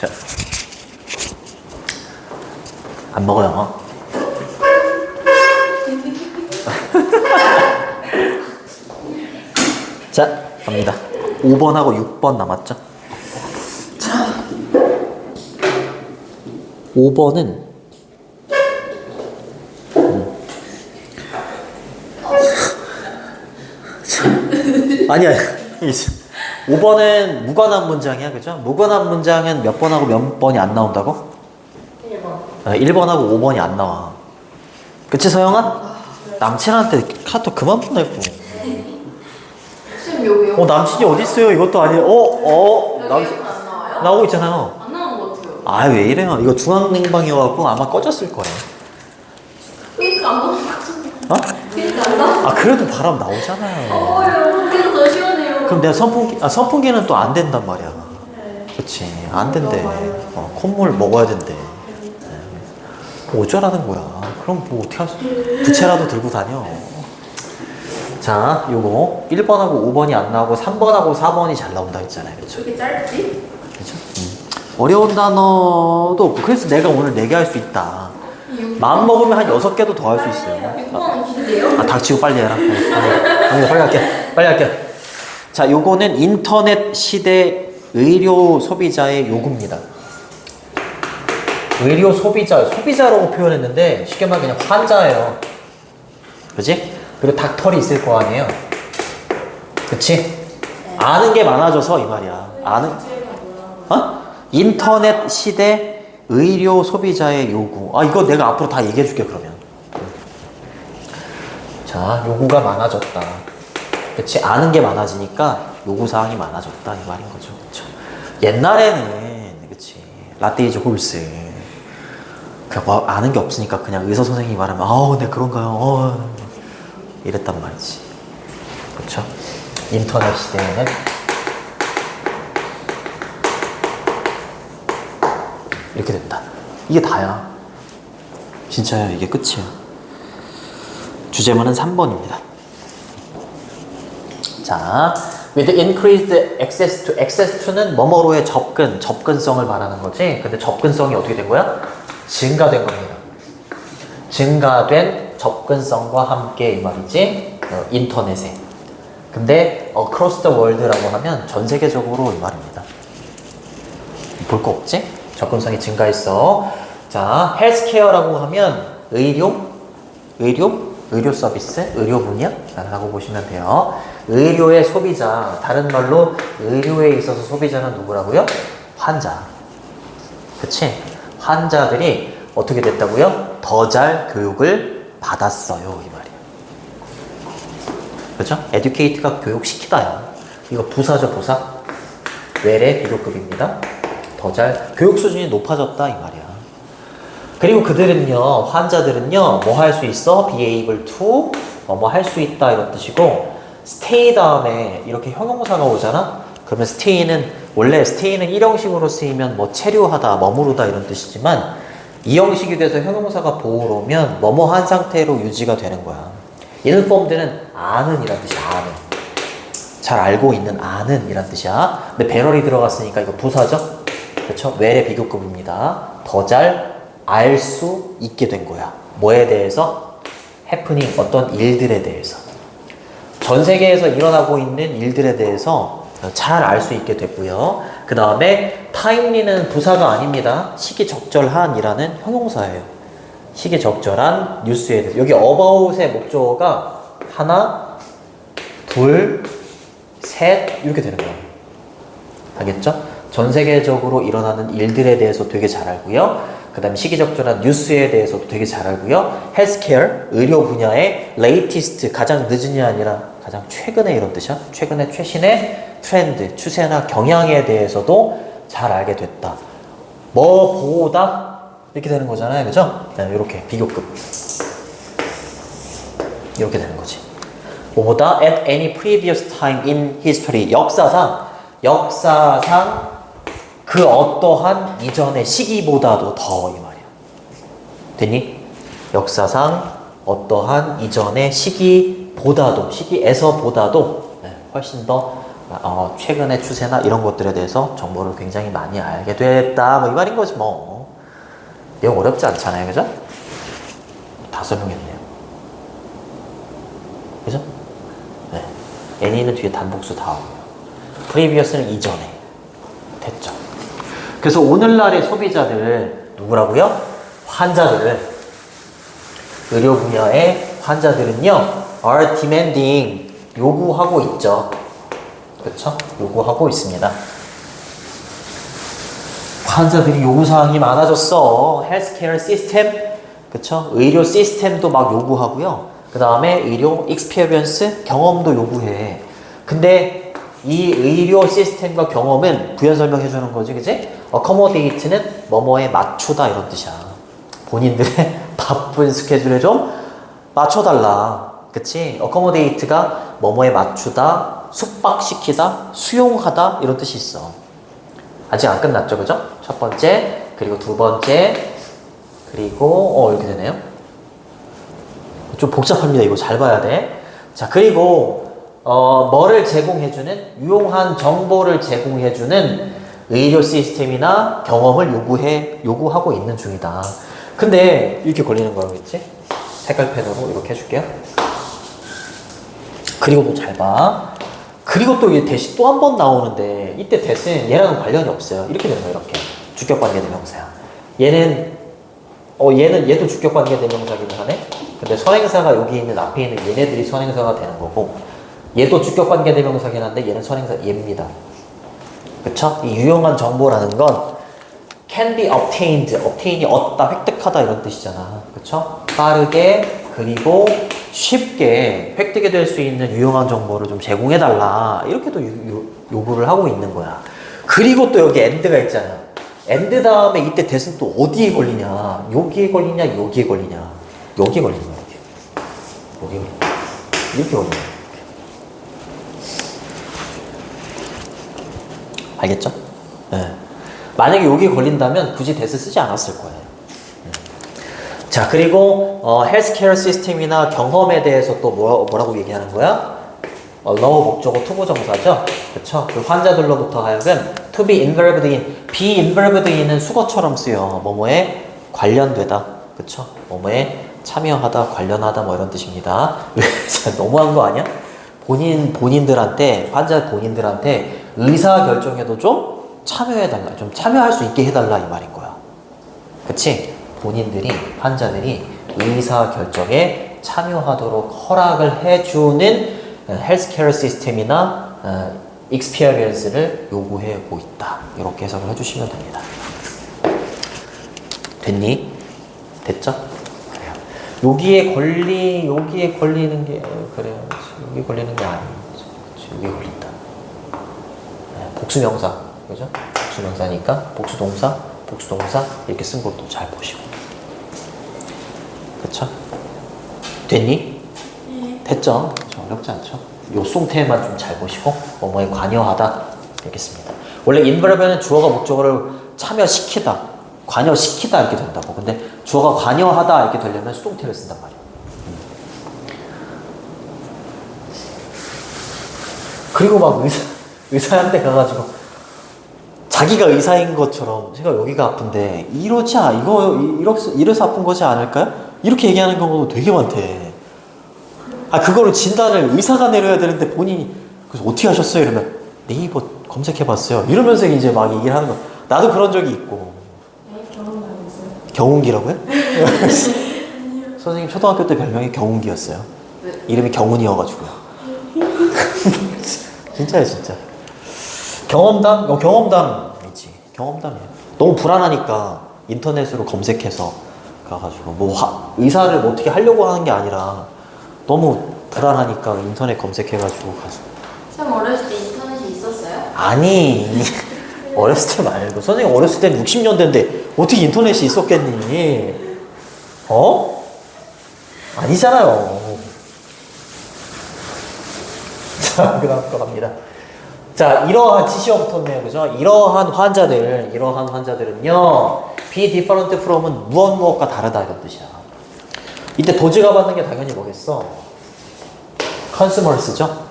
자, 안 먹어요. 자, 갑니다. 5번하고 6번 남았죠? 자, 5번은 아니야. 5번은 무관한 문장이야, 그죠? 무관한 문장은 몇 번하고 몇 번이 안 나온다고? 1번. 1번하고 5번이 안 나와. 그치, 서영아? 남친한테 카톡 그만 보내고. 쌤 여기요? 남친이 어딨어요? 이것도 아니에요. 여기 남친 에어컨 안 나와요? 나오고 있잖아요. 안 나오는 것 같아요. 아, 왜 이래요? 이거 중앙냉방이어갖고 아마 꺼졌을 거예요. 그러니까 안 나오는 것 같은데. 어? 그러니까 안 나와. 아, 그래도 바람 나오잖아요. 여기가 더 시원해요. 그럼 내가 선풍기는 또 안 된단 말이야. 그치, 안 된대. 콧물 먹어야 된대. 뭐 어쩌라는 거야. 그럼 뭐 어떻게 할수 부채라도 들고 다녀. 자, 요거 1번하고 5번이 안 나오고 3번하고 4번이 잘 나온다 했잖아요. 그쵸? 저렇게 짧지? 그쵸? 어려운 단어도 없고, 그래서 내가 오늘 4개 할 수 있다. 마음 먹으면 한 6개도 더 할 수 있어요. 6번은 긴데요? 닥치고 빨리 해라. 빨리 할게. 빨리 할게. 자, 요거는 인터넷 시대 의료 소비자의 요구입니다. 의료 소비자라고 표현했는데 쉽게 말하면 그냥 환자예요. 그치? 그리고 닥터리 있을 거 아니에요. 그치? 아는 게 많아져서 이 말이야. 인터넷 시대 의료 소비자의 요구. 이거 내가 앞으로 다 얘기해 줄게, 그러면. 자, 요구가 많아졌다. 그치? 아는 게 많아지니까 요구사항이 많아졌다, 이 말인 거죠. 그쵸? 옛날에는, 그치? 라떼이즈 홀스. 그냥 뭐 아는 게 없으니까 그냥 의사 선생님이 말하면, 네, 그런가요? 이랬단 말이지. 그쵸? 인터넷 시대에는 이렇게 된다. 이게 다야. 진짜야, 이게 끝이야. 주제문은 3번입니다. 자, with increased access to는 뭐뭐로의 접근성을 말하는 거지. 근데 접근성이 어떻게 된 거야? 증가된 겁니다. 증가된 접근성과 함께 이 말이지. 인터넷에. 근데 across the world라고 하면 전 세계적으로 이 말입니다. 볼 거 없지? 접근성이 증가했어. 자, 헬스케어라고 하면 의료 서비스, 의료 분야라고 보시면 돼요. 의료의 소비자, 다른 말로 의료에 있어서 소비자는 누구라고요? 환자. 그치? 환자들이 어떻게 됐다고요? 더 잘 교육을 받았어요, 이 말이에요. 그죠? educate가 교육시키다야. 이거 부사죠, 부사. 외래 비교급입니다. 더 잘 교육 수준이 높아졌다, 이 말이야. 그리고 그들은요, 환자들은요, 뭐 할 수 있어? be able to, 뭐 할 수 있다, 이런 뜻이고, stay 다음에 이렇게 형용사가 오잖아? 그러면 원래 stay는 일형식으로 쓰이면 뭐 체류하다, 머무르다 이런 뜻이지만, 이형식이 돼서 형용사가 보호로 오면 뭐뭐 한 상태로 유지가 되는 거야. informed는 아는 이란 뜻이야, 아는. 잘 알고 있는 아는 이란 뜻이야. 근데 배럴이 들어갔으니까 이거 부사죠? 그렇죠? 외래 비교급입니다. 더 잘 알 수 있게 된 거야. 뭐에 대해서? 해프닝, 어떤 일들에 대해서. 전 세계에서 일어나고 있는 일들에 대해서 잘 알 수 있게 됐고요. 그 다음에 타임리는 부사가 아닙니다. 시기적절한이라는 형용사예요. 시기적절한 뉴스에 대해서. 여기 about의 목적어가 하나, 둘, 셋 이렇게 되는 거예요. 알겠죠? 전 세계적으로 일어나는 일들에 대해서 되게 잘 알고요. 그 다음에 시기적절한 뉴스에 대해서도 되게 잘 알고요. 헬스케어, 의료 분야의 latest, 가장 늦은이 아니라 가장 최근의 이런 뜻이야. 최근의 최신의 트렌드, 추세나 경향에 대해서도 잘 알게 됐다. 뭐보다 이렇게 되는 거잖아요. 그죠? 이렇게 비교급. 이렇게 되는 거지. 뭐보다 at any previous time in history. 역사상 그 어떠한 이전의 시기보다도 더 이 말이야. 됐니? 역사상 어떠한 이전의 시기에서보다도 훨씬 더 최근의 추세나 이런 것들에 대해서 정보를 굉장히 많이 알게 됐다. 뭐 이 말인 거지 뭐. 내용 어렵지 않잖아요, 그죠? 다 설명했네요. 그죠? 네. any는 뒤에 단복수 다 오고요. previous는 이전에. 됐죠? 그래서 오늘날의 소비자들 누구라고요? 환자들. 의료 분야의 환자들은요, are demanding, 요구하고 있죠. 그쵸? 요구하고 있습니다. 환자들이 요구사항이 많아졌어. 헬스케어 시스템, 그쵸? 의료 시스템도 막 요구하고요. 그 다음에 의료 익스피리언스, 경험도 요구해. 근데 이 의료 시스템과 경험은 부연 설명해주는 거지, 그치? accommodate는 뭐뭐에 맞추다 이런 뜻이야. 본인들의 바쁜 스케줄에 좀 맞춰달라. 그치? accommodate가 뭐뭐에 맞추다, 숙박시키다, 수용하다 이런 뜻이 있어. 아직 안 끝났죠, 그죠? 첫 번째, 그리고 두 번째, 그리고 이렇게 되네요. 좀 복잡합니다. 이거 잘 봐야 돼. 자, 그리고 뭐를 제공해주는, 유용한 정보를 제공해주는 의료 시스템이나 경험을 요구하고 있는 중이다. 근데 이렇게 걸리는 거겠지? 색깔 펜으로 이렇게 해줄게요. 그리고 또 잘 봐. 그리고 또 이 대시 또 한 번 나오는데 이때 대시는 얘랑은 관련이 없어요. 이렇게 되는 거야, 이렇게. 주격관계대명사야. 얘도 주격관계대명사긴 하네. 근데 선행사가 여기 있는 앞에 있는 얘네들이 선행사가 되는 거고, 얘도 주격관계대명사긴 한데 얘는 선행사 얘입니다. 그쵸? 이 유용한 정보라는 건 can be obtained, obtain이 얻다, 획득하다 이런 뜻이잖아. 그쵸? 빠르게 그리고 쉽게 획득이 될 수 있는 유용한 정보를 좀 제공해달라. 이렇게도 요구를 하고 있는 거야. 그리고 또 여기 and가 있잖아. and 다음에 이때 대신 또 어디에 걸리냐? 여기에 걸리냐? 여기에 걸리냐? 여기에 걸리는 거야. 여기에 걸리는 거야. 이렇게 걸리는 거야. 알겠죠? 네. 만약에 여기에 걸린다면 굳이 대스 쓰지 않았을 거예요. 자, 그리고 헬스케어 시스템이나 경험에 대해서 또 뭐라고 얘기하는 거야? allow 목적어 투부정사죠. 그쵸? 그 환자들로부터 하여금 to be involved in, be involved in은 수거처럼 쓰여. 뭐뭐에 관련되다. 그쵸? 뭐뭐에 참여하다, 관련하다 뭐 이런 뜻입니다. 너무한 거 아니야? 본인들한테, 환자 본인들한테 의사 결정에도 좀 참여해달라. 좀 참여할 수 있게 해달라 이 말인 거야. 그치? 본인들이, 환자들이 의사 결정에 참여하도록 허락을 해주는 헬스케어 시스템이나 익스피리언스를 요구하고 있다. 이렇게 해석을 해주시면 됩니다. 됐니? 됐죠? 그래요. 여기에 걸리는 게 그래요. 여기 걸리는 게 아니에요. 여기에 걸린다. 복수명사, 그죠? 복수명사니까 복수동사 이렇게 쓴 것도 잘 보시고. 그쵸? 됐니? 됐죠? 어렵지 않죠? 요 송태만 좀 잘 보시고 뭐뭐에 관여하다 되겠습니다. 원래 involve는 주어가 목적어를 참여시키다, 관여시키다 이렇게 된다고. 근데 주어가 관여하다 이렇게 되려면 수동태를 쓴단 말이에요. 그리고 막 의사한테 가가지고 자기가 의사인 것처럼 제가 여기가 아픈데 이래서 아픈 거지 않을까요? 이렇게 얘기하는 경우도 되게 많대. 그거를 진단을 의사가 내려야 되는데 본인이 그래서 어떻게 하셨어요? 이러면 네이버 검색해봤어요. 이러면서 이제 막 얘기를 하는 거. 나도 그런 적이 있고. 네, 경험 많이 있어요. 경운기라고요? 선생님 초등학교 때 별명이 경운기였어요. 네. 이름이 경운이어가지고요. 진짜요, 진짜. 경험담이지. 경험담이에요. 너무 불안하니까 인터넷으로 검색해서 가가지고 의사를 뭐 어떻게 하려고 하는 게 아니라 너무 불안하니까 인터넷 검색해가지고 가서. 참 어렸을 때 인터넷이 있었어요? 아니 어렸을 때 말고 선생님 어렸을 때는 60년대인데 어떻게 인터넷이 있었겠니? 아니잖아요. 자, 그 다음 또 갑니다. 자, 이러한 지시어부터네요. 그죠? 이러한 환자들은요, be different from은 무엇과 다르다 이런 뜻이야. 이때 도지가 받는 게 당연히 뭐겠어? consumers죠?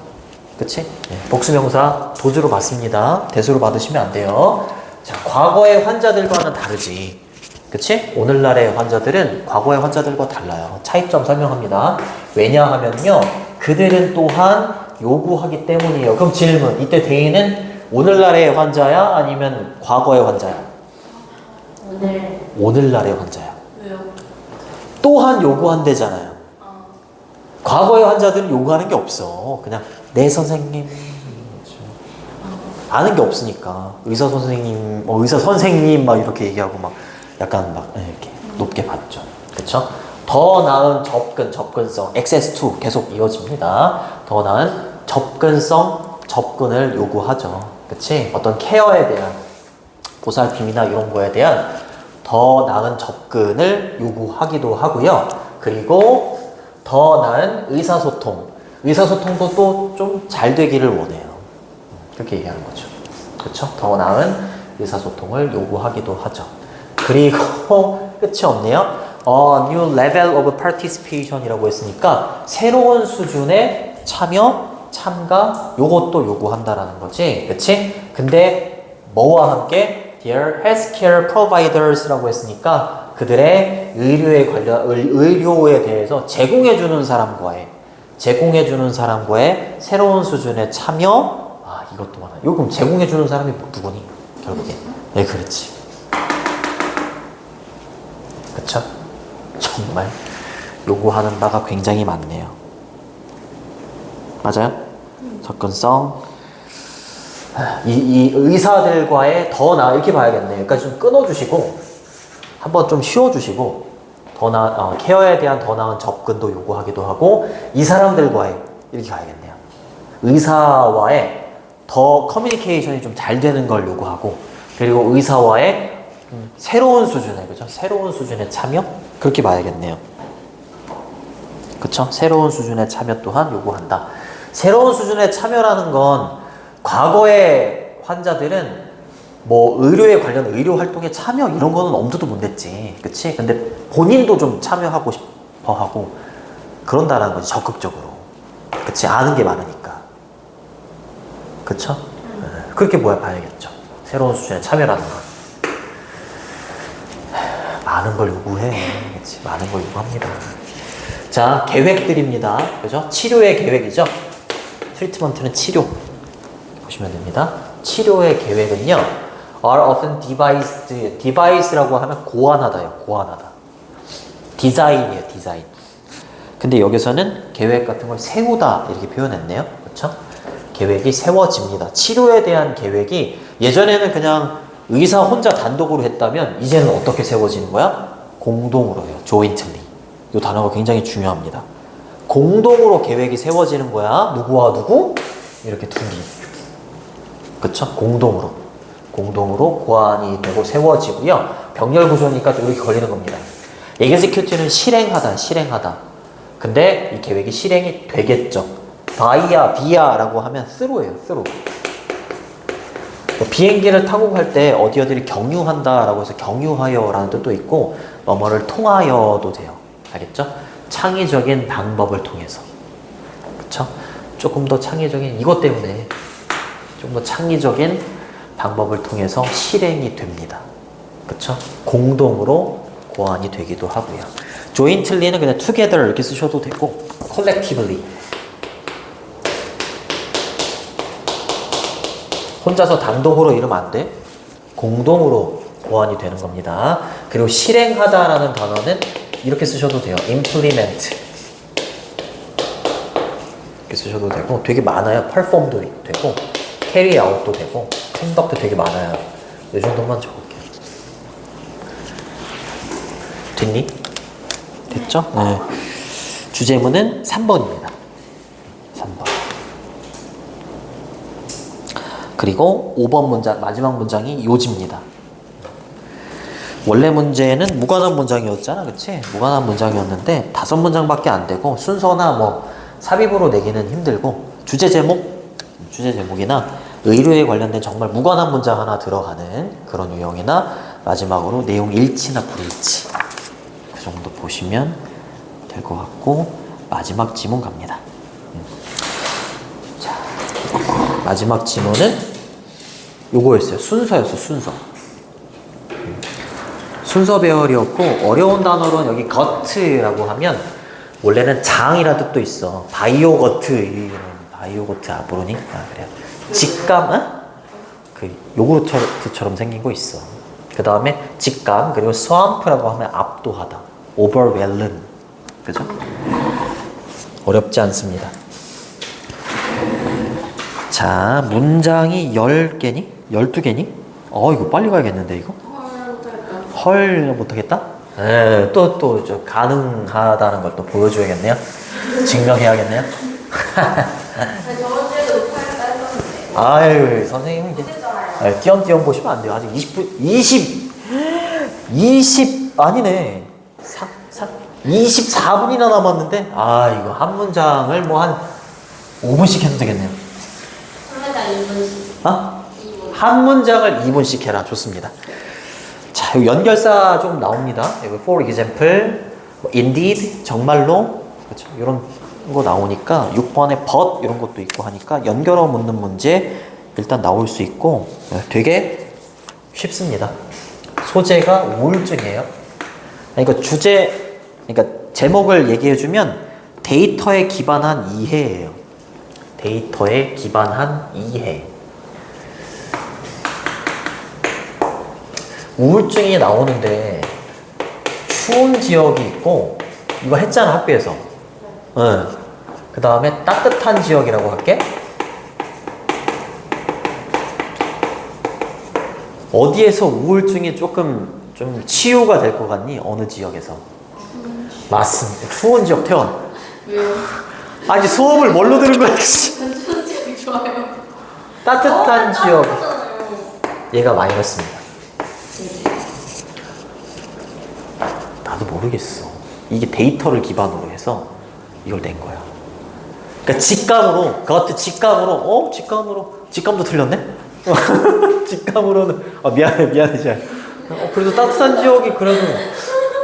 그치? 네, 복수명사 도주로 받습니다. 대수로 받으시면 안 돼요. 자, 과거의 환자들과는 다르지. 그치? 오늘날의 환자들은 과거의 환자들과 달라요. 차이점 설명합니다. 왜냐하면요, 그들은 또한 요구하기 때문이에요. 그럼 질문, 이때 대인은 오늘날의 환자야? 아니면 과거의 환자야? 오늘날의 환자야. 왜요? 또한 요구한대잖아요. 과거의 환자들은 요구하는 게 없어. 그냥 내 선생님. 아는 게 없으니까 의사 선생님, 의사 선생님 막 이렇게 얘기하고 막 약간 막 이렇게 높게 받죠. 그렇죠? 더 나은 접근성, access2 계속 이어집니다. 더 나은 접근을 요구하죠. 그치? 어떤 케어에 대한 보살핌이나 이런 거에 대한 더 나은 접근을 요구하기도 하고요. 그리고 더 나은 의사소통도 또 좀 잘 되기를 원해요. 그렇게 얘기하는 거죠. 그렇죠? 더 나은 의사소통을 요구하기도 하죠. 그리고 끝이 없네요. New level of participation 이라고 했으니까 새로운 수준의 참가 요것도 요구한다라는 거지. 그치? 근데 뭐와 함께 their healthcare providers라고 했으니까 그들의 의료에 대해서 제공해주는 사람과의 새로운 수준의 참여. 이것도 많아. 요 그럼 제공해주는 사람이 누구니? 결국에. 네, 그렇지. 그쵸? 정말 요구하는 바가 굉장히 많네요. 맞아요? 접근성. 이 의사들과의 더 나아 이렇게 봐야겠네요. 여기까지 좀 끊어주시고 한번 좀 쉬어주시고 케어에 대한 더 나은 접근도 요구하기도 하고 이 사람들과의 이렇게 가야겠네요. 의사와의 더 커뮤니케이션이 좀 잘 되는 걸 요구하고 그리고 의사와의 새로운 수준의 참여? 그렇게 봐야겠네요. 그쵸? 새로운 수준의 참여 또한 요구한다. 새로운 수준의 참여라는 건 과거의 환자들은 뭐 의료에 관련 의료 활동에 참여 이런 거는 엄두도 못 냈지. 그치? 근데 본인도 좀 참여하고 싶어 하고 그런다라는 거지, 적극적으로. 그치? 아는 게 많으니까. 그쵸? 그렇게 봐야겠죠. 새로운 수준의 참여라는 건. 많은 걸 요구해. 그치? 많은 걸 요구합니다. 자, 계획들입니다. 그죠? 치료의 계획이죠? 트리트먼트는 치료. 보시면 됩니다. 치료의 계획은요, are often device라고 하면 고안하다요. 디자인이에요, 디자인. 근데 여기서는 계획 같은 걸 세우다 이렇게 표현했네요. 그렇죠? 계획이 세워집니다. 치료에 대한 계획이 예전에는 그냥 의사 혼자 단독으로 했다면 이제는 어떻게 세워지는 거야? 공동으로 해요. jointly. 이 단어가 굉장히 중요합니다. 공동으로 계획이 세워지는 거야. 누구와 누구? 이렇게 둘이. 그쵸? 공동으로 고안이 되고 세워지고요. 병렬 구조니까 또 이렇게 걸리는 겁니다. execute는 실행하다. 근데 이 계획이 실행이 되겠죠. via라고 하면 through예요. through. 비행기를 타고 갈 때 어디를 경유한다라고 해서 경유하여라는 뜻도 있고 뭐뭐를 통하여도 돼요. 알겠죠? 창의적인 방법을 통해서. 그쵸? 조금 더 창의적인 이것 때문에 좀 더 창의적인 방법을 통해서 실행이 됩니다. 그쵸? 공동으로 고안이 되기도 하고요. jointly는 그냥 together 이렇게 쓰셔도 되고 collectively 혼자서 단독으로 이러면 안 돼. 공동으로 고안이 되는 겁니다. 그리고 실행하다라는 단어는 이렇게 쓰셔도 돼요. implement 이렇게 쓰셔도 되고 되게 많아요. perform도 되고 carry out도 되고 conduct도 되게 많아요. 이 정도만 적을게요. 됐니? 됐죠? 네. 주제문은 3번입니다. 3번. 그리고 5번 문장, 마지막 문장이 요지입니다. 원래 문제는 무관한 문장이었잖아, 그치? 무관한 문장이었는데 5문장밖에 안 되고 순서나 뭐 삽입으로 내기는 힘들고 주제 제목이나 의료에 관련된 정말 무관한 문장 하나 들어가는 그런 유형이나 마지막으로 내용 일치나 불일치 그 정도 보시면 될 것 같고 마지막 지문 갑니다. 자, 마지막 지문은 요거였어요. 순서였어, 순서. 순서 배열이었고, 어려운 단어로는 여기 gut라고 하면 원래는 장이라 뜻도 있어. 바이오거트, 바이오거트 모르니? 아, 그래요. 직감, 어? 그 요구르트처럼 생긴 거 있어. 그 다음에 직감, 그리고 swamp라고 하면 압도하다. overwhelm. 그죠? 어렵지 않습니다. 자, 문장이 10개니? 12개니? 이거 빨리 가야겠는데, 이거? 헐, 못하겠다? 에, 또, 가능하다는 걸 또 보여줘야겠네요. 증명해야겠네요. 저번 주에도 녹화했다 했었는데. 아유, 선생님은 이제 띄엄띄엄 보시면 안 돼요. 아직 20, 아니네. 24분이나 남았는데, 이거 한 문장을 뭐 한 5분씩 해도 되겠네요. 3회당 2분씩. 아? 2분. 한 문장을 2분씩 해라. 좋습니다. 자, 여기 연결사 좀 나옵니다. 여기 for example, indeed, 정말로, 그렇죠. 이런 거 나오니까 6번에 but 이런 것도 있고 하니까 연결어 묻는 문제 일단 나올 수 있고 되게 쉽습니다. 소재가 우울증이에요. 그러니까 그러니까 제목을 얘기해주면 데이터에 기반한 이해예요. 데이터에 기반한 이해. 우울증이 나오는데 추운 지역이 있고 이거 했잖아 학교에서. 응. 그 다음에 따뜻한 지역이라고 할게. 어디에서 우울증이 조금 좀 치유가 될 것 같니? 어느 지역에서? 맞습니다. 추운 지역 태원. 왜요? 아니 수업을 뭘로 들은 거야? 추운 지역이 좋아요. 따뜻한 지역. 따뜻하잖아요. 얘가 마이너스입니다. 나도 모르겠어. 이게 데이터를 기반으로 해서 이걸 낸 거야. 그러니까 직감도 틀렸네? 직감으로는 미안해 잘. 그래도 따뜻한 지역이 그래도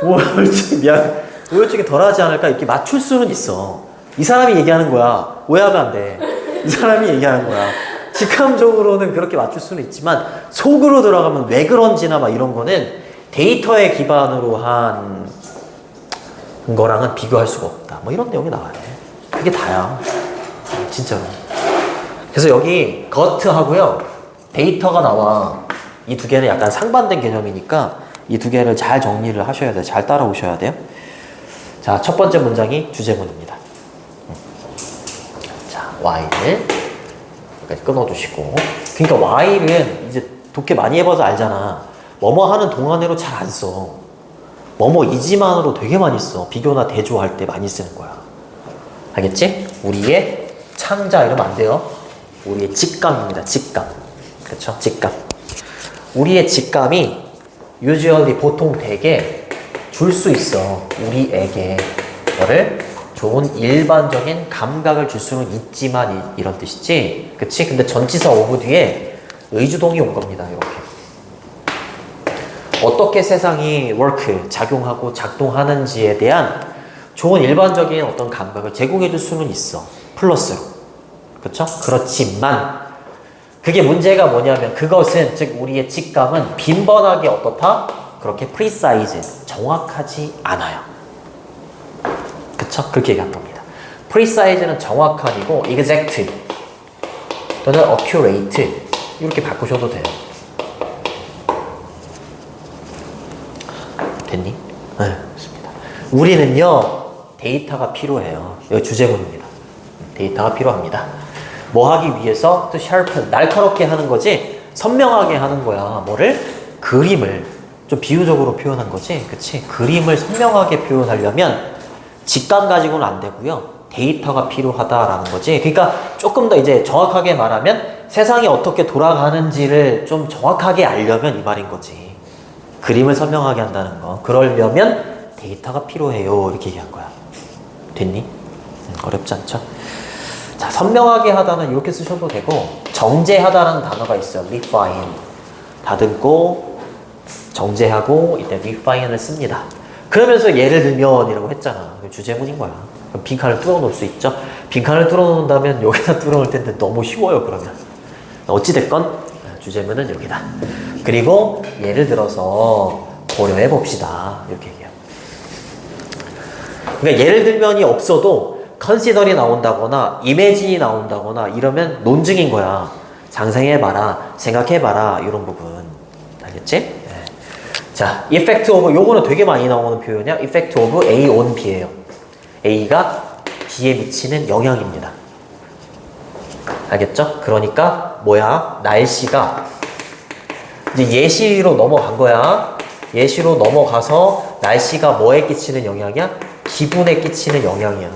우울증 미안해. 우울증이 덜하지 않을까 이렇게 맞출 수는 있어. 이 사람이 얘기하는 거야. 오해하면 안 돼. 이 사람이 얘기하는 거야. 직감적으로는 그렇게 맞출 수는 있지만 속으로 들어가면 왜 그런지나 막 이런 거는 데이터에 기반으로 한 거랑은 비교할 수가 없다. 뭐 이런 내용이 나와요. 그게 다야. 진짜로. 그래서 여기 gut하고요. 데이터가 나와. 이 두 개는 약간 상반된 개념이니까 이 두 개를 잘 정리를 하셔야 돼요. 잘 따라오셔야 돼요. 자, 첫 번째 문장이 주제문입니다. 자, Y를 여기까지 끊어주시고. 그러니까 Y는 이제 독해 많이 해봐서 알잖아. 뭐뭐 하는 동안으로 잘 안 써. 뭐뭐이지만으로 되게 많이 써. 비교나 대조할 때 많이 쓰는 거야. 알겠지? 우리의 창자 이러면 안 돼요. 우리의 직감입니다. 직감. 그렇죠? 직감. 우리의 직감이 usually 보통 되게 줄 수 있어. 우리에게 뭐를 좋은 일반적인 감각을 줄 수는 있지만 이런 뜻이지. 그치? 근데 전치사 오브 뒤에 의주동이 온 겁니다. 이렇게. 어떻게 세상이 work, 작용하고 작동하는지에 대한 좋은 일반적인 어떤 감각을 제공해 줄 수는 있어. 플러스로. 그렇죠? 그렇지만 그게 문제가 뭐냐면 그것은 즉 우리의 직감은 빈번하게 어떻다? 그렇게 precise, 정확하지 않아요. 그쵸? 그렇게 얘기한 겁니다. precise는 정확한이고 exact 또는 accurate 이렇게 바꾸셔도 돼요. 됐니? 네, 좋습니다. 우리는요 데이터가 필요해요. 여기 주제문입니다. 데이터가 필요합니다. 뭐 하기 위해서 또 sharpen, 날카롭게 하는 거지 선명하게 하는 거야. 뭐를? 그림을 좀 비유적으로 표현한 거지. 그치? 그림을 선명하게 표현하려면 직감 가지고는 안 되고요. 데이터가 필요하다라는 거지. 그러니까 조금 더 이제 정확하게 말하면 세상이 어떻게 돌아가는지를 좀 정확하게 알려면 이 말인 거지. 그림을 선명하게 한다는 거. 그러려면 데이터가 필요해요. 이렇게 얘기한 거야. 됐니? 어렵지 않죠? 자, 선명하게 하다는 이렇게 쓰셔도 되고 정제하다라는 단어가 있어요. refine. 다듬고 정제하고 이때 refine을 씁니다. 그러면서 예를 들면 이라고 했잖아. 주제문인 거야. 그럼 빈칸을 뚫어놓을 수 있죠. 빈칸을 뚫어놓는다면 여기다 뚫어놓을 텐데 너무 쉬워요. 그러면 어찌됐건 주제문은 여기다. 그리고 예를 들어서 고려해 봅시다. 이렇게 얘기해요. 그러니까 예를 들면이 없어도 consider이 나온다거나 imagine이 나온다거나 이러면 논증인 거야. 상상해봐라, 생각해봐라 이런 부분. 알겠지? 네. 자, effect of 요거는 되게 많이 나오는 표현이야. effect of A on B예요. A가 B에 미치는 영향입니다. 알겠죠? 그러니까 뭐야? 날씨가 이제 예시로 넘어간 거야. 예시로 넘어가서 날씨가 뭐에 끼치는 영향이야? 기분에 끼치는 영향이야.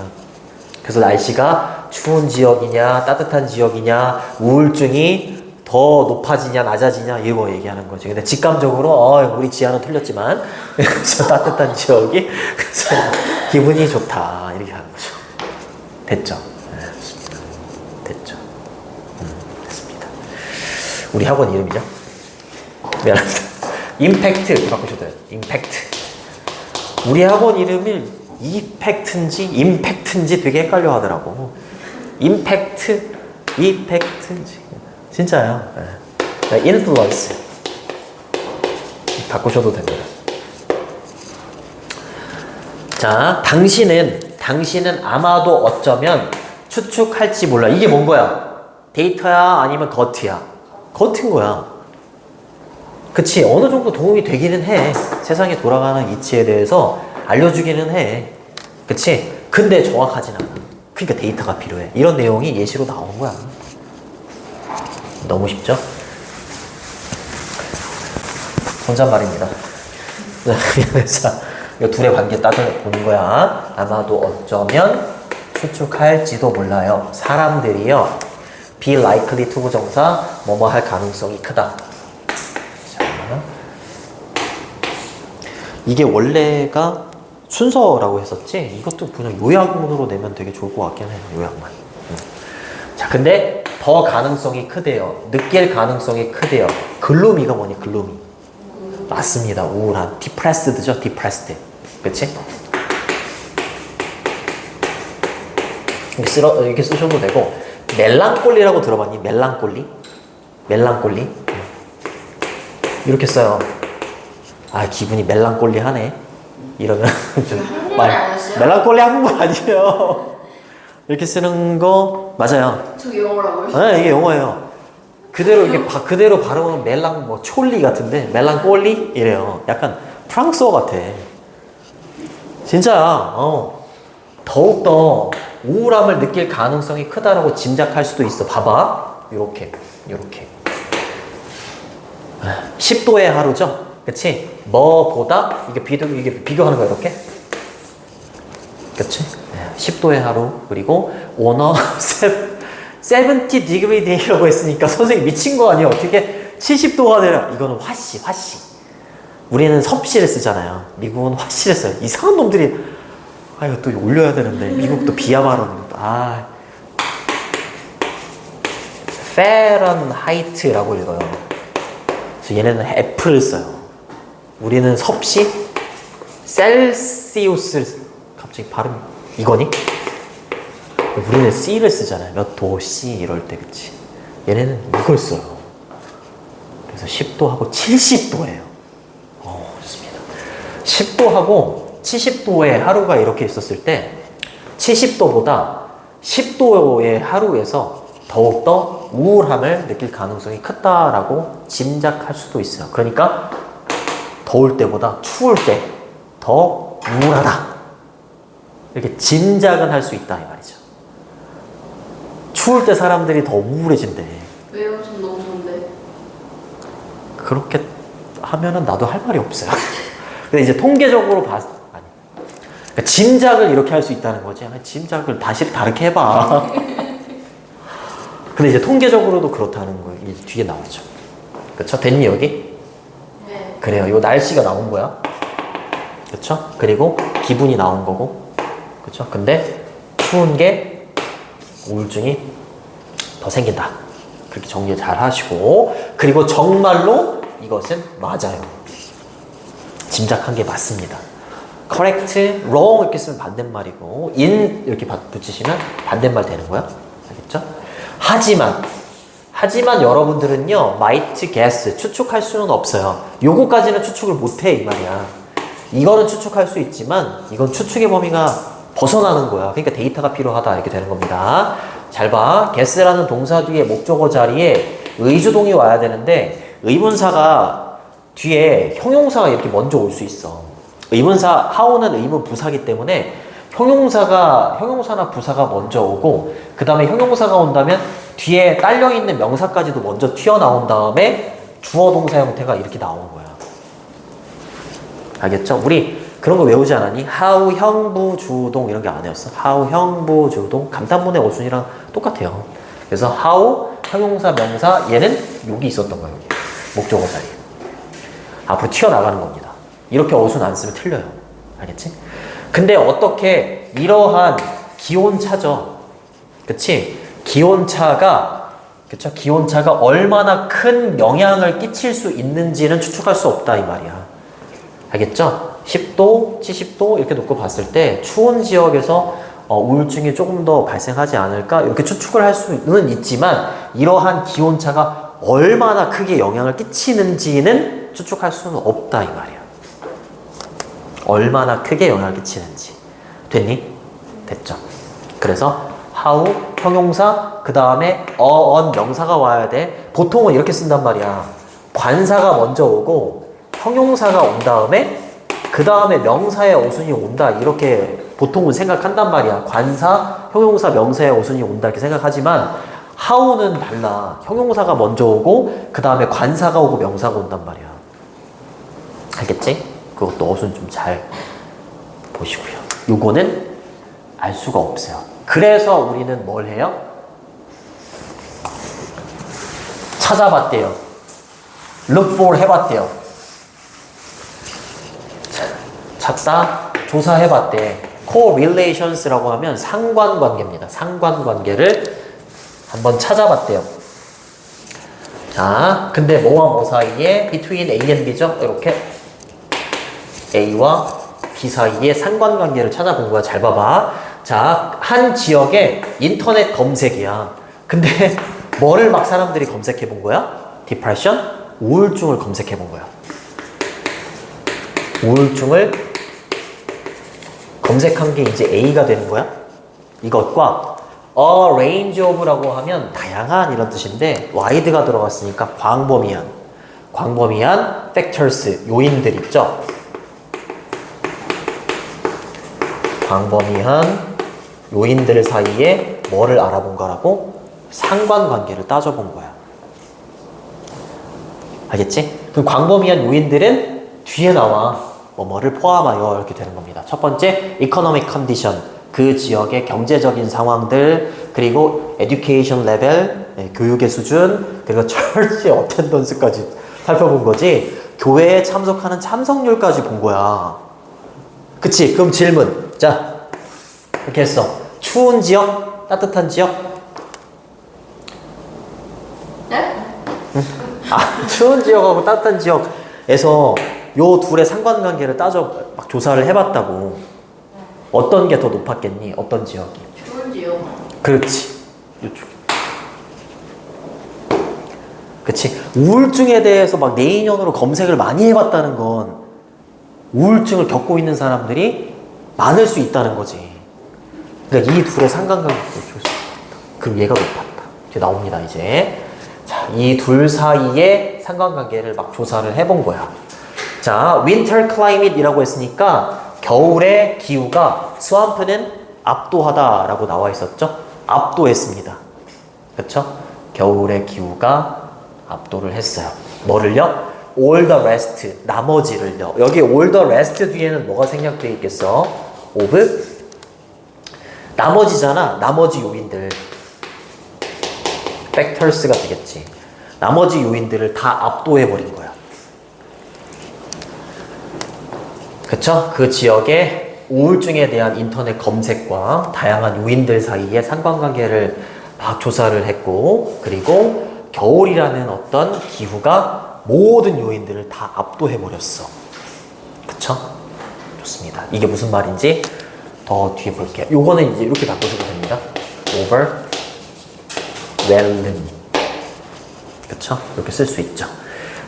그래서 날씨가 추운 지역이냐 따뜻한 지역이냐 우울증이 더 높아지냐 낮아지냐 이거 얘기하는 거지. 근데 직감적으로 우리 지하는 틀렸지만 그래서 따뜻한 지역이 그래서 기분이 좋다 이렇게 하는 거죠. 됐죠? 네, 됐습니다. 됐죠? 됐습니다. 우리 학원 이름이죠? 미안합니다. 임팩트 바꾸셔도 돼요. 임팩트. 우리 학원 이름이 이펙트인지 임팩트인지 되게 헷갈려 하더라고. 임팩트, 이펙트인지. 진짜요. 네. 인플루언스. 바꾸셔도 됩니다. 자, 당신은 아마도 어쩌면 추측할지 몰라. 이게 뭔 거야? 데이터야? 아니면 겉이야? 겉인 거야. 그치? 어느 정도 도움이 되기는 해. 세상에 돌아가는 이치에 대해서 알려주기는 해. 그치? 근데 정확하진 않아. 그러니까 데이터가 필요해. 이런 내용이 예시로 나온 거야. 너무 쉽죠? 혼잣말입니다. 그래서 이 둘의 관계 따져보는 거야. 아마도 어쩌면 추측할지도 몰라요. 사람들이요. be likely to 부정사 뭐뭐 할 가능성이 크다. 자, 이게 원래가 순서라고 했었지? 이것도 그냥 요약문으로 내면 되게 좋을 것 같긴 해요. 요약만. 자, 근데 더 가능성이 크대요. 느낄 가능성이 크대요. 글루미가 뭐니? 글루미. 맞습니다. 우울한. 디프레스드죠? 디프레스드. 그치? 이렇게 쓰셔도 되고 멜랑콜리라고 들어봤니? 멜랑콜리? 멜랑콜리? 이렇게 써요. 아, 기분이 멜랑콜리하네. 이러면 좀 멜랑콜리 한국말 아니에요. 이렇게 쓰는 거 맞아요. 저게 영어라고요? 네, 이게 영어예요. 그대로 이게 그대로 발음은 멜랑 뭐 촐리 같은데 멜랑콜리 이래요. 약간 프랑스어 같아. 진짜야. 더욱더 우울함을 느낄 가능성이 크다라고 짐작할 수도 있어. 봐봐. 요렇게 10도의 하루죠? 그치? 뭐보다 이게 비교하는 거야. 이렇게. 그치? 10도의 하루. 그리고 오너 70 degree day라고 했으니까 선생님 미친 거 아니야? 어떻게 70도가 되라? 이거는 화씨. 우리는 섭씨를 쓰잖아요. 미국은 화씨를 써요. 이상한 놈들이 이거 또 올려야 되는데 미국도 비하 발언. 페런하이트라고 읽어요. 그래서 얘네는 F를 써요. 우리는 섭씨, 셀시우스를 갑자기 발음 이거니? 우리는 C를 쓰잖아요. 몇 도 C 이럴 때 그치? 얘네는 이걸 써요. 그래서 10도하고 70도예요. 좋습니다. 10도하고 70도의 하루가 이렇게 있었을 때 70도보다 10도의 하루에서 더욱더 우울함을 느낄 가능성이 크다라고 짐작할 수도 있어요. 그러니까 더울 때보다 추울 때 더 우울하다. 이렇게 짐작은 할 수 있다 이 말이죠. 추울 때 사람들이 더 우울해진대. 왜요? 전 너무 좋은데. 그렇게 하면은 나도 할 말이 없어요. 근데 이제 통계적으로 그러니까 짐작을 이렇게 할 수 있다는 거지. 짐작을 다르게 해봐. 근데 이제 통계적으로도 그렇다는 거 이제 뒤에 나오죠. 그쵸? 됐니 여기? 네. 그래요. 요 날씨가 나온 거야. 그쵸? 그리고 기분이 나온 거고. 그쵸? 근데 추운 게 우울증이 더 생긴다. 그렇게 정리 잘 하시고. 그리고 정말로 이것은 맞아요. 짐작한 게 맞습니다. correct, wrong 이렇게 쓰면 반대말이고 in 이렇게 붙이시면 반대말 되는 거야. 알겠죠? 하지만 여러분들은요, might guess, 추측할 수는 없어요. 요거까지는 추측을 못해, 이 말이야. 이거는 추측할 수 있지만, 이건 추측의 범위가 벗어나는 거야. 그러니까 데이터가 필요하다, 이렇게 되는 겁니다. 잘 봐. guess라는 동사 뒤에 목적어 자리에 의주동이 와야 되는데, 의문사가 뒤에 형용사가 이렇게 먼저 올 수 있어. 의문사, how는 의문 부사기 때문에, 형용사나 부사가 먼저 오고, 그 다음에 형용사가 온다면 뒤에 딸려있는 명사까지도 먼저 튀어나온 다음에 주어 동사 형태가 이렇게 나오는 거야. 알겠죠? 우리 그런 거 외우지 않았니? how 형부 주동 이런 게 안 외웠어. how 형부 주동 감탄문의 어순이랑 똑같아요. 그래서 how 형용사 명사 얘는 여기 있었던 거예요. 여기. 목적어 자리에. 앞으로 튀어나가는 겁니다. 이렇게 어순 안 쓰면 틀려요. 알겠지? 근데 어떻게 이러한 기온차죠. 그치? 기온차가 얼마나 큰 영향을 끼칠 수 있는지는 추측할 수 없다 이 말이야. 알겠죠? 10도, 70도 이렇게 놓고 봤을 때 추운 지역에서 우울증이 조금 더 발생하지 않을까 이렇게 추측을 할 수는 있지만 이러한 기온차가 얼마나 크게 영향을 끼치는지는 추측할 수는 없다 이 말이야. 얼마나 크게 영향을 끼치는지. 됐니? 됐죠? 그래서 how 형용사 그 다음에 on 명사가 와야 돼. 보통은 이렇게 쓴단 말이야. 관사가 먼저 오고 형용사가 온 다음에 그 다음에 명사의 어순이 온다 이렇게 보통은 생각한단 말이야. 관사, 형용사, 명사의 어순이 온다 이렇게 생각하지만 how는 달라. 형용사가 먼저 오고 그 다음에 관사가 오고 명사가 온단 말이야. 알겠지? 그것도 어순 좀 잘 보시고요. 요거는 알 수가 없어요. 그래서 우리는 뭘 해요? 찾아봤대요. look for 해봤대요. 찾다, 조사해봤대. correlations라고 하면 상관관계입니다. 상관관계를 한번 찾아봤대요. 자, 근데 뭐와 뭐 사이에 between A and B죠? 이렇게 A와 B 사이에 상관관계를 찾아본 거야. 잘 봐봐. 자, 한 지역의 인터넷 검색이야. 근데 뭐를 막 사람들이 검색해 본 거야? 디프레션? 우울증을 검색해 본 거야. 우울증을 검색한 게 이제 A가 되는 거야. 이것과 a range of라고 하면 다양한 이런 뜻인데 wide가 들어갔으니까 광범위한 factors, 요인들 있죠. 광범위한 요인들 사이에 뭐를 알아본 거라고? 상관관계를 따져본 거야. 알겠지? 그 광범위한 요인들은 뒤에 나와. 뭐를 포함하여 이렇게 되는 겁니다. 첫 번째, economic condition. 그 지역의 경제적인 상황들, 그리고 education level, 교육의 수준, 그리고 church attendance까지 살펴본 거지. 교회에 참석하는 참석률까지 본 거야. 그치? 그럼 질문. 자, 이렇게 했어. 추운 지역, 따뜻한 지역? 네? 추운 지역하고 따뜻한 지역에서 요 둘의 상관관계를 막 조사를 해봤다고. 어떤 게 더 높았겠니? 어떤 지역이? 추운지요. 그렇지. 이쪽. 그치. 우울증에 대해서 막 내인연으로 검색을 많이 해봤다는 건 우울증을 겪고 있는 사람들이 많을 수 있다는 거지. 그러니까 이 둘의 상관관계를 조사했다. 그럼 얘가 높았다. 이제 나옵니다, 이제. 자, 이 둘 사이의 상관관계를 막 조사를 해본 거야. 자, winter climate이라고 했으니까 겨울의 기후가 스왑프는 압도하다라고 나와 있었죠? 압도했습니다. 그렇죠? 겨울의 기후가 압도를 했어요. 뭐를요? all the rest, 나머지를요. 여기 all the rest 뒤에는 뭐가 생략되어 있겠어? of 나머지잖아. 나머지 요인들. factors가 되겠지. 나머지 요인들을 다 압도해버린 거야. 그쵸? 그 지역의 우울증에 대한 인터넷 검색과 다양한 요인들 사이의 상관관계를 막 조사를 했고, 그리고 겨울이라는 어떤 기후가 모든 요인들을 다 압도해버렸어. 그쵸? 좋습니다. 이게 무슨 말인지 더 뒤에 볼게요. 요거는 이제 이렇게 바꾸셔도 됩니다. overwhelm. 그쵸? 이렇게 쓸 수 있죠.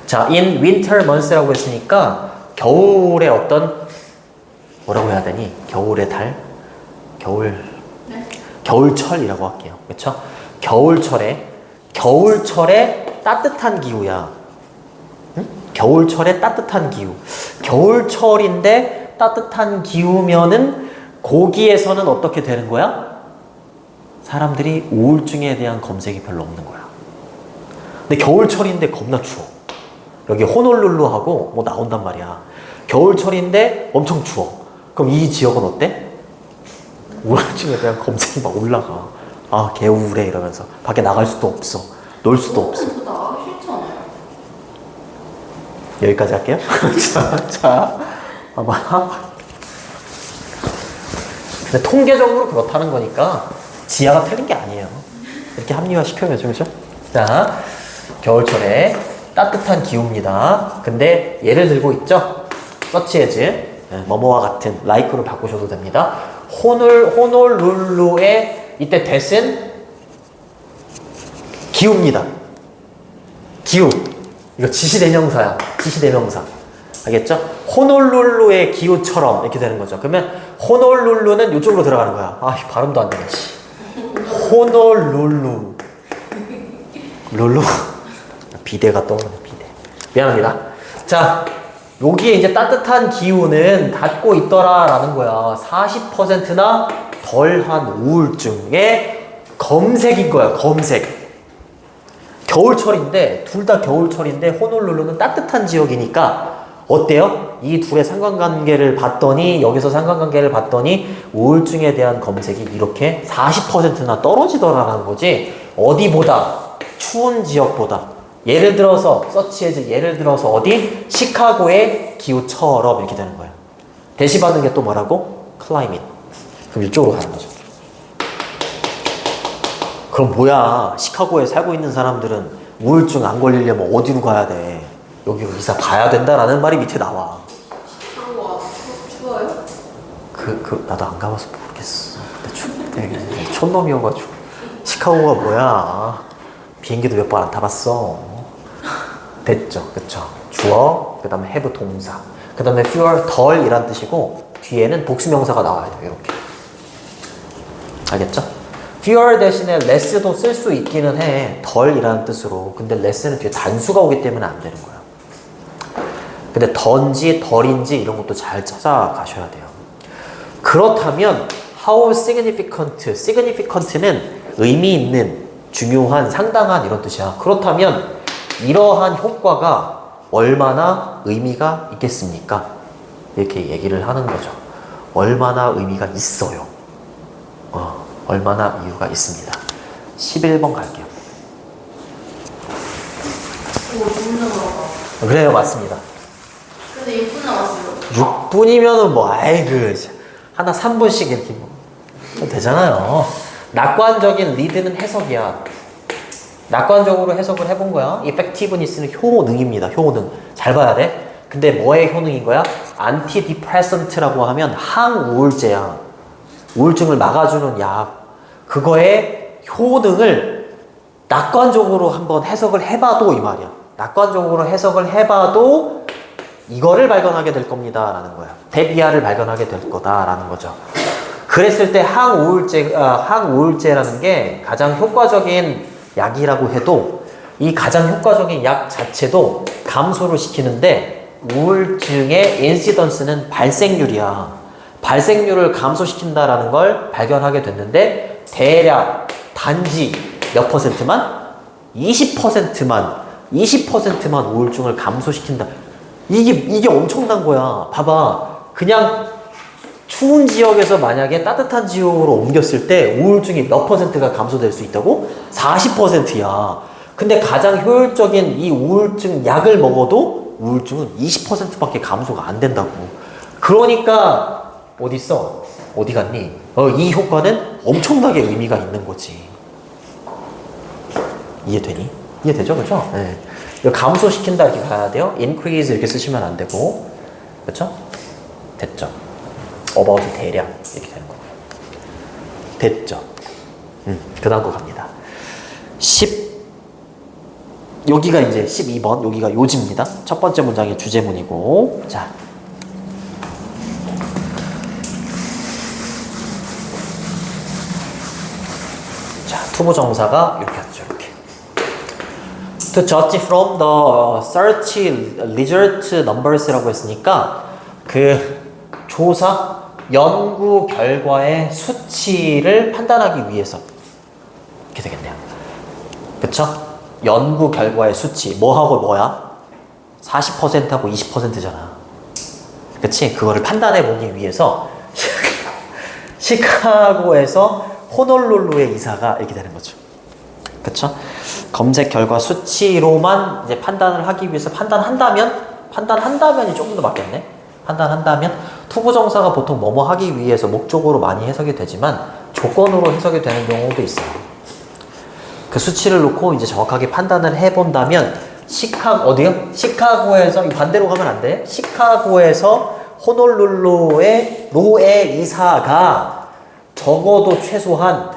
자, in winter months라고 했으니까 겨울의 어떤 뭐라고 해야 되니? 겨울의 달? 네? 겨울철이라고 할게요. 그쵸? 겨울철에 따뜻한 기후야. 응? 겨울철에 따뜻한 기후. 겨울철인데 따뜻한 기후면은 거기에서는 어떻게 되는 거야? 사람들이 우울증에 대한 검색이 별로 없는 거야. 근데 겨울철인데 겁나 추워. 여기 호놀룰루하고 뭐 나온단 말이야. 겨울철인데 엄청 추워. 그럼 이 지역은 어때? 우울증에 대한 검색이 막 올라가. 아, 개우울해 이러면서 밖에 나갈 수도 없어. 놀 수도 없어. 저 나가기 싫잖아요. 여기까지 할게요. 자, 봐봐. 근데 통계적으로 그렇다는 거니까 지하가 틀린 게 아니에요. 이렇게 합리화 시켜야죠, 그죠? 자, 겨울철에 따뜻한 기후입니다. 근데 예를 들고 있죠? 서치 에즈 뭐뭐와 같은 like로 바꾸셔도 됩니다. 호놀룰루의 이때 that은 기후입니다. 기후. 이거 지시대명사야. 지시대명사. 알겠죠? 호놀룰루의 기후처럼 이렇게 되는 거죠. 그러면 호놀룰루는 이쪽으로 들어가는 거야. 아, 발음도 안 되네. 호놀룰루. 룰루. 비대가 떠오르네, 비대. 미안합니다. 자, 여기에 이제 따뜻한 기후는 닿고 있더라라는 거야. 40%나 덜한 우울증의 검색인 거야, 검색. 겨울철인데, 둘 다 겨울철인데, 호놀룰루는 따뜻한 지역이니까, 어때요? 이 둘의 상관관계를 봤더니, 여기서 상관관계를 봤더니, 우울증에 대한 검색이 이렇게 40%나 떨어지더라라는 거지, 어디보다, 추운 지역보다. 예를 들어서, 서치에즈, 예를 들어서 어디? 시카고의 기후처럼 이렇게 되는 거예요. 대시받는 게 또 뭐라고? 클라이밋. 그럼 이쪽으로 가는 거죠. 그럼 뭐야? 시카고에 살고 있는 사람들은 우울증 안 걸리려면 어디로 가야 돼? 여기로 이사 가야 된다라는 말이 밑에 나와. 시카고가 추워요? 나도 안 가봐서 모르겠어. 근데 촌놈이어가지고. 시카고가 뭐야? 비행기도 몇 번 안 타봤어. 됐죠? 그쵸? 주어, 그 다음에 have 동사. 그 다음에 fewer, 덜 이란 뜻이고, 뒤에는 복수명사가 나와야 돼요. 이렇게. 알겠죠? fewer 대신에 less도 쓸 수 있기는 해. 덜이라는 뜻으로. 근데 less는 뒤에 단수가 오기 때문에 안 되는 거야. 근데 던지, 덜인지 이런 것도 잘 찾아가셔야 돼요. 그렇다면 how significant, significant는 의미 있는, 중요한, 상당한 이런 뜻이야. 그렇다면 이러한 효과가 얼마나 의미가 있겠습니까? 이렇게 얘기를 하는 거죠. 얼마나 의미가 있어요. 얼마나 이유가 있습니다. 11번 갈게요. 오, 너무 남았다. 그래요, 맞습니다. 근데 6분 남았어요. 6분이면은 뭐, 아이고, 하나 3분씩 이렇게 뭐, 되잖아요. 낙관적인 리드는 해석이야. 낙관적으로 해석을 해본 거야. effectiveness는 효능입니다. 효능. 잘 봐야 돼. 근데 뭐의 효능인 거야? antidepressant라고 하면 항우울제야. 우울증을 막아주는 약. 그거의 효능을 낙관적으로 한번 해석을 해봐도 이 말이야. 낙관적으로 해석을 해봐도 이거를 발견하게 될 겁니다. 라는 거야. 데비아를 발견하게 될 거다라는 거죠. 그랬을 때 항우울제라는 게 가장 효과적인 약이라고 해도 이 가장 효과적인 약 자체도 감소를 시키는데 우울증의 인시던스는 발생률이야. 발생률을 감소시킨다라는 걸 발견하게 됐는데 대략 단지 몇 퍼센트만? 20%만 우울증을 감소시킨다. 이게 엄청난 거야. 봐봐. 그냥 추운 지역에서 만약에 따뜻한 지역으로 옮겼을 때 우울증이 몇 퍼센트가 감소될 수 있다고? 40%야. 근데 가장 효율적인 이 우울증 약을 먹어도 우울증은 20%밖에 감소가 안 된다고. 그러니까 어딨어? 어디 갔니? 이 효과는 엄청나게 의미가 있는 거지. 이해되니? 이해되죠? 그죠? 네. 이거 감소시킨다 이렇게 가야 돼요. increase 이렇게 쓰시면 안 되고. 그쵸? 됐죠? about 대략 이렇게 되는 거고요. 됐죠? 그 다음 거 갑니다. 여기가 이제 12번, 여기가 요지입니다. 첫 번째 문장의 주제문이고. 자. 자, 투부정사가 이렇게 하죠, 이렇게. To judge from the search result numbers라고 했으니까 그 조사, 연구 결과의 수치를 판단하기 위해서 이렇게 되겠네요. 그쵸? 연구 결과의 수치, 뭐하고 뭐야? 40%하고 20%잖아. 그치? 그거를 판단해 보기 위해서 시카고에서 호놀룰루의 이사가 이렇게 되는 거죠. 그쵸? 검색 결과 수치로만 이제 판단을 하기 위해서 판단한다면이 조금 더 맞겠네? 판단한다면 투부정사가 보통 뭐뭐 하기 위해서 목적으로 많이 해석이 되지만 조건으로 해석이 되는 경우도 있어요. 그 수치를 놓고 이제 정확하게 판단을 해본다면 어디요? 시카고에서 반대로 가면 안 돼. 시카고에서 호놀룰루의 로의 이사가 적어도 최소한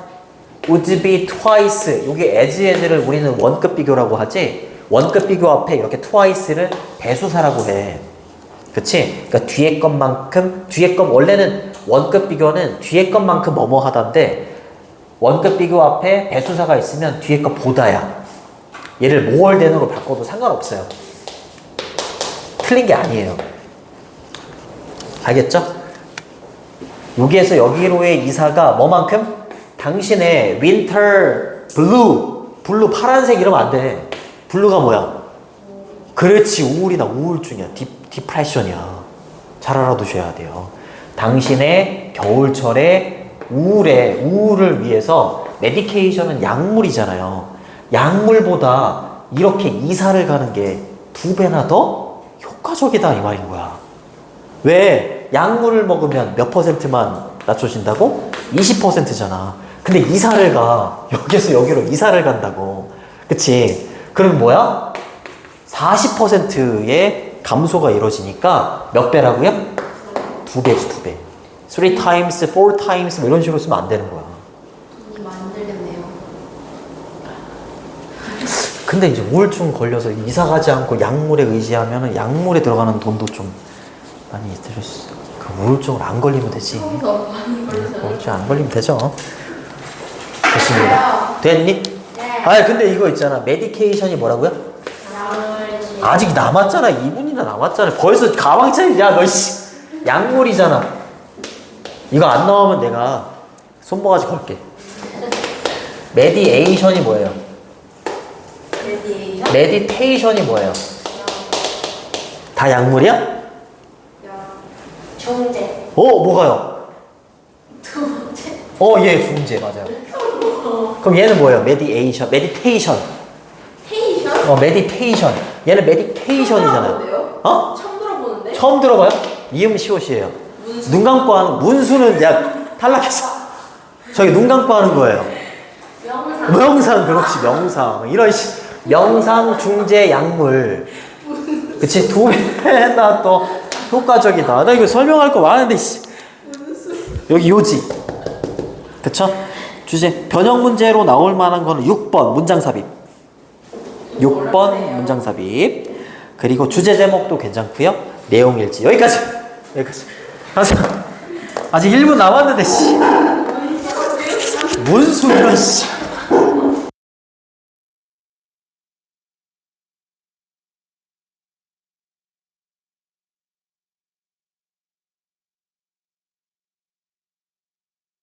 would be twice, 여기 as를 우리는 원급 비교라고 하지, 원급 비교 앞에 이렇게 twice를 배수사라고 해. 그치? 그러니까 뒤에 것만큼, 원래는 원급 비교는 뒤에 것만큼 뭐뭐 하던데 원급 비교 앞에 배수사가 있으면 뒤에 것보다야. 얘를 more than으로 바꿔도 상관없어요. 틀린 게 아니에요. 알겠죠? 여기에서 여기로의 이사가 뭐만큼? 당신의 winter blue 파란색 이러면 안 돼. 블루가 뭐야? 그렇지, 우울이나 우울증이야. 디프레션이야. 잘 알아두셔야 돼요. 당신의 겨울철의 우울을 위해서 메디케이션은 약물이잖아요. 약물보다 이렇게 이사를 가는 게 2배나 더 효과적이다 이 말인 거야. 왜? 약물을 먹으면 몇 %만 낮춰진다고? 20%잖아. 근데 이사를 가. 여기서 여기로 이사를 간다고. 그치? 그럼 뭐야? 40%의 감소가 이루어지니까 몇 배라고요? 2배지, 2배. 3 times, 4 times 뭐 이런 식으로 쓰면 안 되는 거야. 돈이 많이 들겠네요. 근데 이제 우울증 걸려서 이사 가지 않고 약물에 의지하면은 약물에 들어가는 돈도 좀 많이 들을 수 있어. 그 우울증을 안 걸리면 되지. 처음부터 많이 걸리잖아요. 우울증 안 걸리면 되죠. 좋습니다. 됐니? 네. 아 근데 이거 있잖아. 메디케이션이 뭐라고요? 나머지. 아직 남았잖아. 2분이나 남았잖아. 벌써 가방차이. 야, 너 씨. 약물이잖아. 이거 안 나오면 내가 손모가지 걸게. 메디에이션이 뭐예요? 메디에이션? 메디테이션이 뭐예요? 다 약물이야? 중재. 뭐가요? 두 번째. 예, 중재 맞아요. 그럼 얘는 뭐예요? 메디테이션. 테이션? 메디테이션. 얘는 메디테이션이잖아요. 들어보는데요? 어? 처음 들어보는데? 처음 들어봐요? 이음 시옷이에요. 눈 감고 하는 문수는 야 탈락했어. 저기 눈 감고 하는 거예요. 명상 그렇지 명상 이런 명상 중재 약물. 그치 2배나 또 효과적이다. 나 이거 설명할 거 많은데 여기 요지. 그쵸? 주제 변형 문제로 나올 만한 거는 6번 문장 삽입. 6번 문장 삽입. 그리고 주제 제목도 괜찮고요. 내용 일지 여기까지. 아직 1분 남았는데 씨. 문수 이런 씨.